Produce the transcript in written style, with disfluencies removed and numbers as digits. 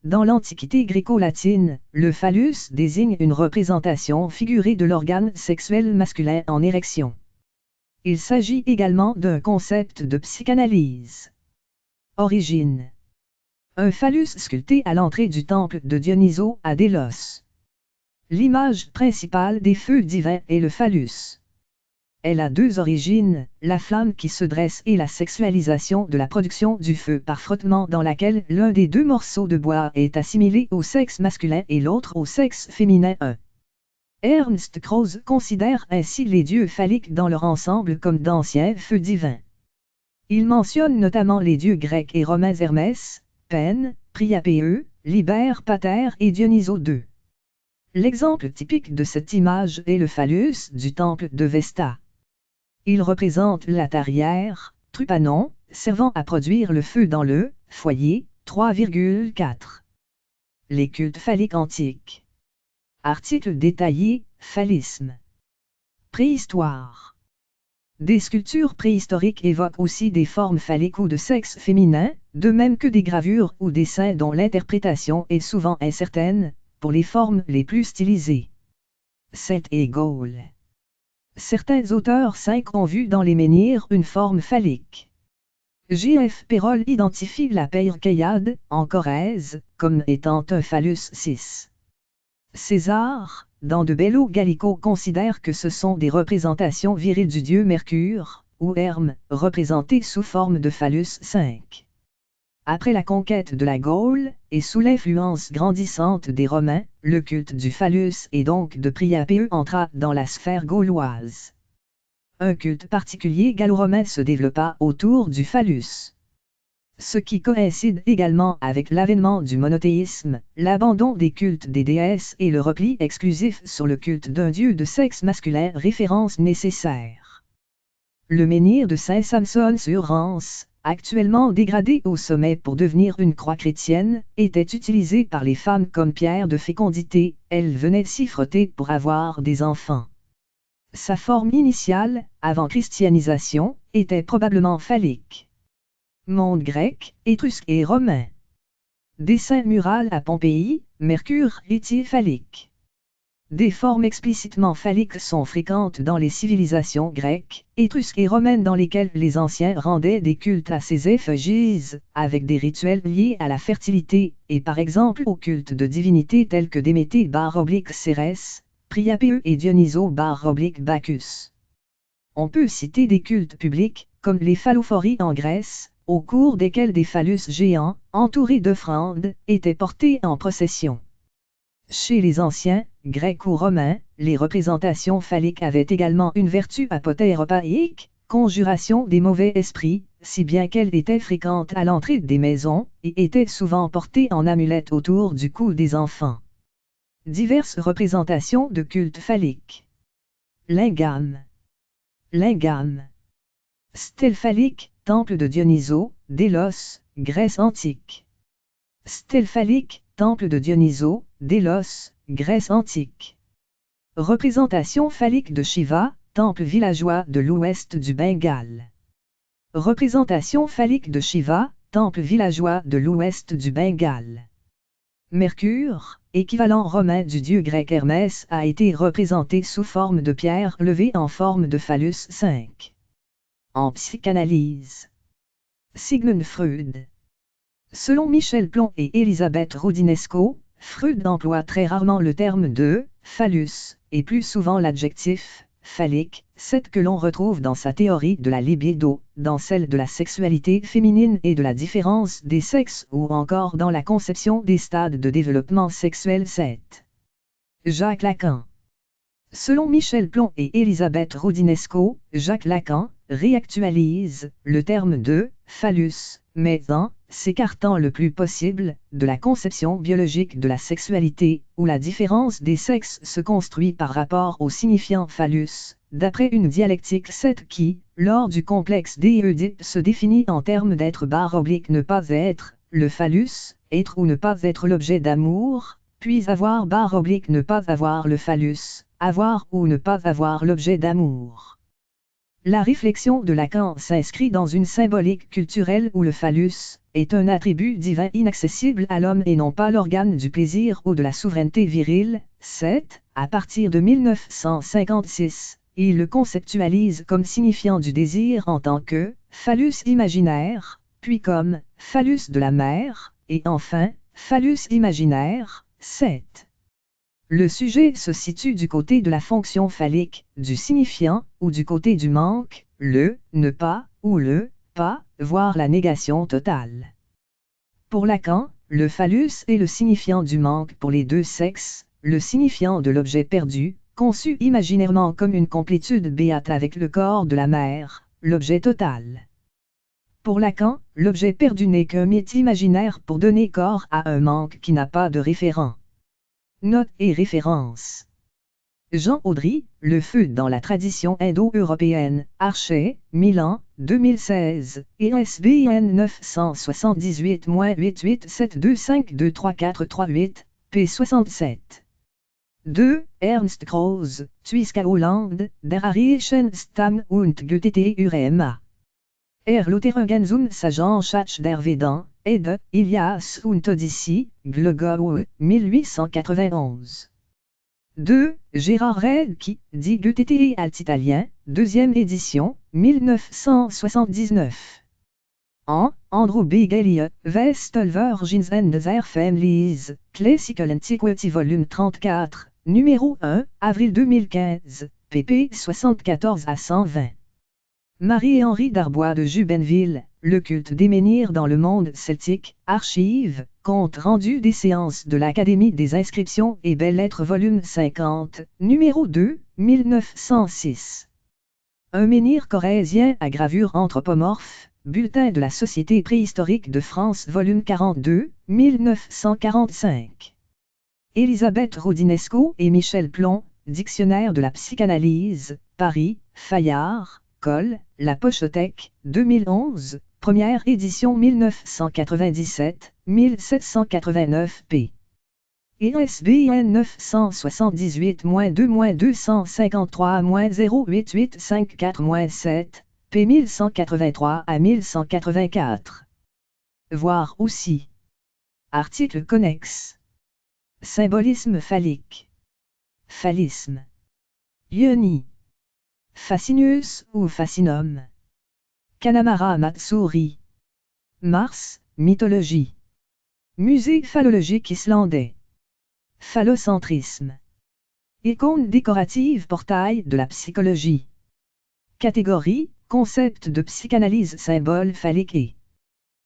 Dans l'Antiquité gréco-latine, le phallus désigne une représentation figurée de l'organe sexuel masculin en érection. Il s'agit également d'un concept de psychanalyse. Origine. Un phallus sculpté à l'entrée du temple de Dionysos à Délos. L'image principale des feux divins est le phallus. Elle a deux origines, la flamme qui se dresse et la sexualisation de la production du feu par frottement dans laquelle l'un des deux morceaux de bois est assimilé au sexe masculin et l'autre au sexe féminin. Ernst Krause considère ainsi les dieux phalliques dans leur ensemble comme d'anciens feux divins. Il mentionne notamment les dieux grecs et romains Hermès, Pen, Priapéeux, Liber Pater et Dionysos II. L'exemple typique de cette image est le phallus du temple de Vesta. Il représente la tarière, Trupanon, servant à produire le feu dans le foyer, 3,4. Les cultes phalliques antiques. Article détaillé, phallisme. Préhistoire. Des sculptures préhistoriques évoquent aussi des formes phalliques ou de sexe féminin, de même que des gravures ou dessins dont l'interprétation est souvent incertaine, pour les formes les plus stylisées. Celtes et Gaules. Certains auteurs grecs ont vu dans les menhirs une forme phallique. J.F. Perrol identifie la Peirkeiade, en Corrèze, comme étant un phallus cis. César, dans De Bello Gallico, considère que ce sont des représentations viriles du dieu Mercure, ou Herme, représentées sous forme de phallus 5. Après la conquête de la Gaule, et sous l'influence grandissante des Romains, le culte du phallus et donc de Priapéeux entra dans la sphère gauloise. Un culte particulier gallo-romain se développa autour du phallus. Ce qui coïncide également avec l'avènement du monothéisme, l'abandon des cultes des déesses et le repli exclusif sur le culte d'un dieu de sexe masculin, référence nécessaire. Le menhir de Saint-Samson-sur-Rance, actuellement dégradé au sommet pour devenir une croix chrétienne, était utilisé par les femmes comme pierre de fécondité, elles venaient s'y frotter pour avoir des enfants. Sa forme initiale, avant christianisation, était probablement phallique. Monde grec, étrusque et romain. Dessin mural à Pompéi, Mercure lithier phallique. Des formes explicitement phalliques sont fréquentes dans les civilisations grecques, étrusques et romaines dans lesquelles les anciens rendaient des cultes à ces effigies, avec des rituels liés à la fertilité, et par exemple au culte de divinités telles que Déméter / Cérès, Priapéeux et Dionysos / Bacchus. On peut citer des cultes publics, comme les phallophories en Grèce, au cours desquels des phallus géants, entourés d'offrandes, étaient portés en procession. Chez les anciens, grecs ou romains, les représentations phalliques avaient également une vertu apothéropaïque, conjuration des mauvais esprits, si bien qu'elles étaient fréquentes à l'entrée des maisons, et étaient souvent portées en amulette autour du cou des enfants. Diverses représentations de culte phallique. Lingam. Lingam. Stèle phallique, temple de Dionysos, Délos, Grèce antique. Stèle phallique, temple de Dionysos, Délos, Grèce antique. Représentation phallique de Shiva, temple villageois de l'ouest du Bengale. Représentation phallique de Shiva, temple villageois de l'ouest du Bengale. Mercure, équivalent romain du dieu grec Hermès, a été représenté sous forme de pierre levée en forme de phallus 5. En psychanalyse. Sigmund Freud. Selon Michel Plon et Elisabeth Roudinesco, Freud emploie très rarement le terme de « phallus » et plus souvent l'adjectif « phallique », cette que l'on retrouve dans sa théorie de la libido, dans celle de la sexualité féminine et de la différence des sexes ou encore dans la conception des stades de développement sexuel 7. Jacques Lacan. Selon Michel Plon et Elisabeth Roudinesco, Jacques Lacan réactualise le terme de « phallus », mais en s'écartant le plus possible de la conception biologique de la sexualité, où la différence des sexes se construit par rapport au signifiant phallus, d'après une dialectique 7 qui, lors du complexe d'Éoedipe se définit en termes d'être / ne pas être, le phallus, être ou ne pas être l'objet d'amour, puis avoir / ne pas avoir le phallus, avoir ou ne pas avoir l'objet d'amour. La réflexion de Lacan s'inscrit dans une symbolique culturelle où le phallus est un attribut divin inaccessible à l'homme et non pas l'organe du plaisir ou de la souveraineté virile. 7. À partir de 1956, il le conceptualise comme signifiant du désir en tant que phallus imaginaire, puis comme phallus de la mère, et enfin phallus imaginaire. 7. Le sujet se situe du côté de la fonction phallique, du signifiant, ou du côté du manque, le ne pas, ou le pas, voire la négation totale. Pour Lacan, le phallus est le signifiant du manque pour les deux sexes, le signifiant de l'objet perdu, conçu imaginairement comme une complétude béate avec le corps de la mère, l'objet total. Pour Lacan, l'objet perdu n'est qu'un mythe imaginaire pour donner corps à un manque qui n'a pas de référent. Notes et références. Jean Audry, Le feu dans la tradition indo-européenne, Archet, Milan, 2016, ISBN 978-88725234438, p. 67. 2. Ernst Krause, Twiska Holland, Der Stamm und Göttete Erläuterungen zum Sagenschatz der Veden, ed. Ilias und Odyssey, Glogau, 1891. 2. Gérard Redki, dit Göttete alt italien, 2e édition, 1979. En, Andrew B. Gallia, Westelvergens and their Families, Classical Antiquity Volume 34, numéro 1, avril 2015, pp. 74 à 120. Marie-Henri Darbois de Jubenville, Le culte des menhirs dans le monde celtique, archives, compte rendu des séances de l'Académie des inscriptions et belles-lettres volume 50, numéro 2, 1906. Un menhir corrézien à gravure anthropomorphe, bulletin de la Société préhistorique de France volume 42, 1945. Elisabeth Rodinesco et Michel Plon, Dictionnaire de la psychanalyse, Paris, Fayard, Col, La Pochothèque, 2011, première édition 1997, 1789 p. ISBN 978-2-253-08854-7, p. 1183 à 1184. Voir aussi. Article connexe. Symbolisme phallique. Phallisme. Yoni. Fascinus ou Fascinum. Kanamara Matsuri. Mars, mythologie. Musée phallologique islandais. Phallocentrisme. Icône décorative portail de la psychologie. Catégorie, concept de psychanalyse symbole phallique et